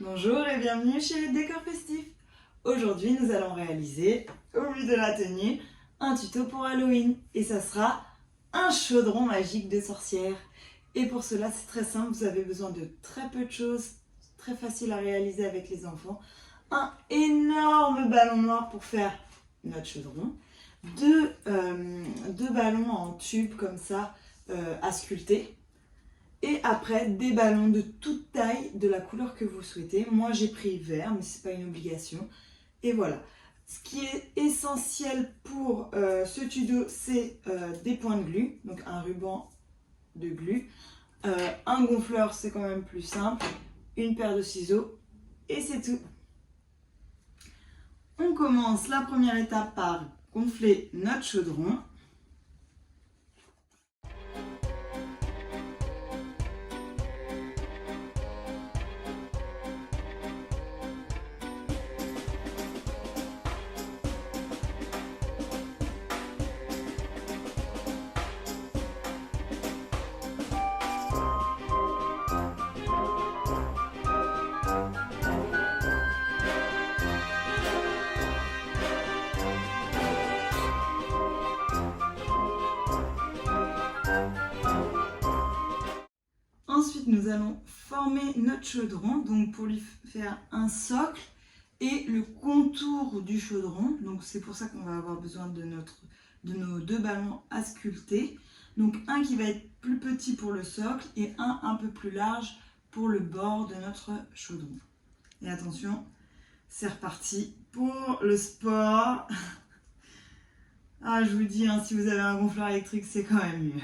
Bonjour et bienvenue chez les décors festifs. Aujourd'hui nous allons réaliser, au vu de la tenue, un tuto pour Halloween. Et ça sera un chaudron magique de sorcière. Et pour cela c'est très simple, vous avez besoin de très peu de choses, très facile à réaliser avec les enfants. Un énorme ballon noir pour faire notre chaudron. Deux ballons en tube comme ça à sculpter. Et après, des ballons de toute taille, de la couleur que vous souhaitez. Moi, j'ai pris vert, mais ce n'est pas une obligation. Et voilà. Ce qui est essentiel pour ce tuto, c'est des points de glu. Donc, un ruban de glu. Un gonfleur, c'est quand même plus simple. Une paire de ciseaux. Et c'est tout. On commence la première étape par gonfler notre chaudron. Ensuite, nous allons former notre chaudron, donc pour lui faire un socle et le contour du chaudron. Donc c'est pour ça qu'on va avoir besoin de nos deux ballons à sculpter. Donc un qui va être plus petit pour le socle et un peu plus large pour le bord de notre chaudron. Et attention, c'est reparti pour le sport. Ah, je vous dis, hein, si vous avez un gonfleur électrique, c'est quand même mieux.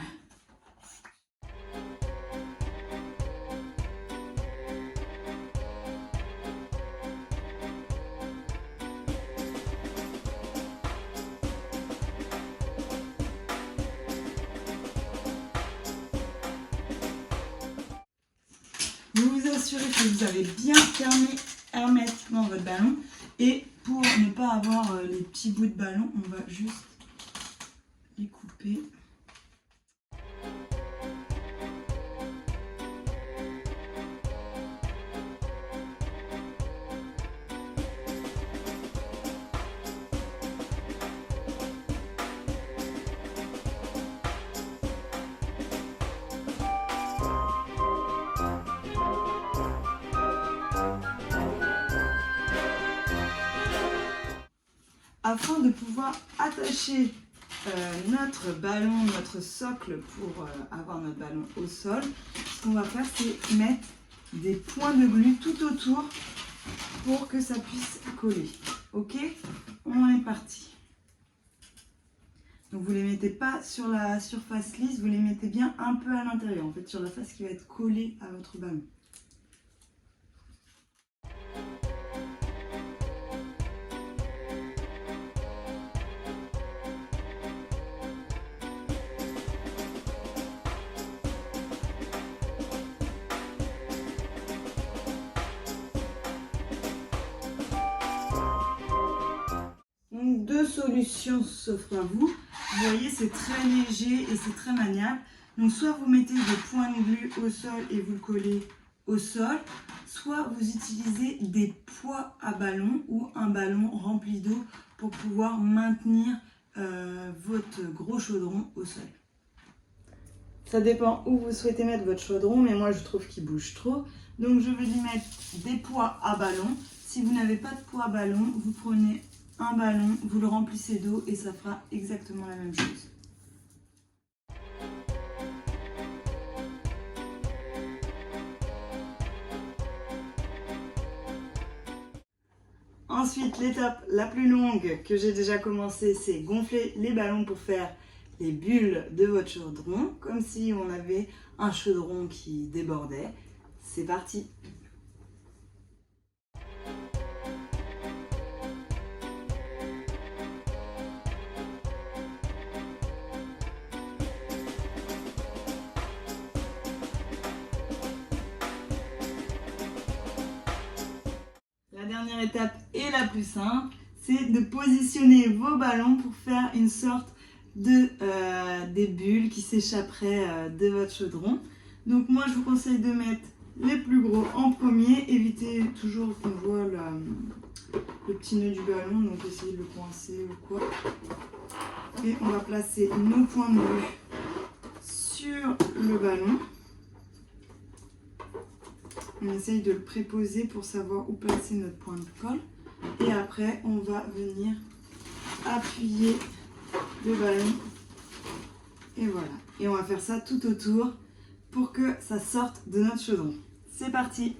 Vous vous assurez que vous avez bien fermé hermétiquement votre ballon. Et pour ne pas avoir les petits bouts de ballon, on va juste les couper. Afin de pouvoir attacher notre ballon, notre socle pour avoir notre ballon au sol, ce qu'on va faire, c'est mettre des points de glu tout autour pour que ça puisse coller. Ok, on est parti. Donc vous ne les mettez pas sur la surface lisse, vous les mettez bien un peu à l'intérieur, en fait sur la face qui va être collée à votre ballon. Donc deux solutions s'offrent à vous. Vous voyez, c'est très léger et c'est très maniable. Donc soit vous mettez des points de glu au sol et vous le collez au sol, soit vous utilisez des poids à ballon ou un ballon rempli d'eau pour pouvoir maintenir votre gros chaudron au sol. Ça dépend où vous souhaitez mettre votre chaudron, mais moi je trouve qu'il bouge trop. Donc je vais lui mettre des poids à ballon. Si vous n'avez pas de poids à ballon, vous prenez un ballon, vous le remplissez d'eau et ça fera exactement la même chose. Ensuite, l'étape la plus longue que j'ai déjà commencé, c'est gonfler les ballons pour faire les bulles de votre chaudron, comme si on avait un chaudron qui débordait. C'est parti! La dernière étape et la plus simple, c'est de positionner vos ballons pour faire une sorte des bulles qui s'échapperaient de votre chaudron. Donc moi je vous conseille de mettre les plus gros en premier. Évitez toujours qu'on voit le petit nœud du ballon, donc essayez de le coincer ou quoi. Et on va placer nos points de vue sur le ballon. On essaye de le préposer pour savoir où placer notre point de colle. Et après, on va venir appuyer le ballon. Et voilà. Et on va faire ça tout autour pour que ça sorte de notre chaudron. C'est parti!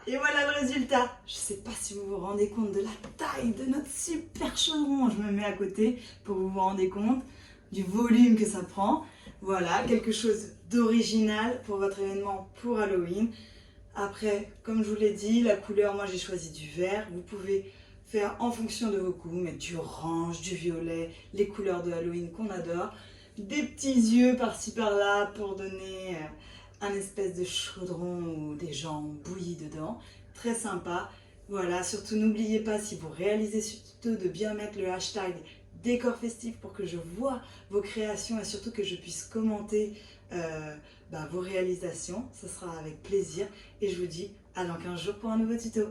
Et voilà le résultat. Je ne sais pas si vous vous rendez compte de la taille de notre super chaudron. Je me mets à côté pour que vous vous rendez compte du volume que ça prend. Voilà, quelque chose d'original pour votre événement pour Halloween. Après, comme je vous l'ai dit, la couleur, moi j'ai choisi du vert. Vous pouvez faire en fonction de vos goûts, mettre du orange, du violet, les couleurs de Halloween qu'on adore. Des petits yeux par-ci par-là pour donner un espèce de chaudron ou des gens bouillis dedans. Très sympa. Voilà, surtout n'oubliez pas, si vous réalisez surtout, de bien mettre le hashtag décor festif pour que je vois vos créations et surtout que je puisse commenter vos réalisations. Ce sera avec plaisir et je vous dis à dans 15 jours pour un nouveau tuto.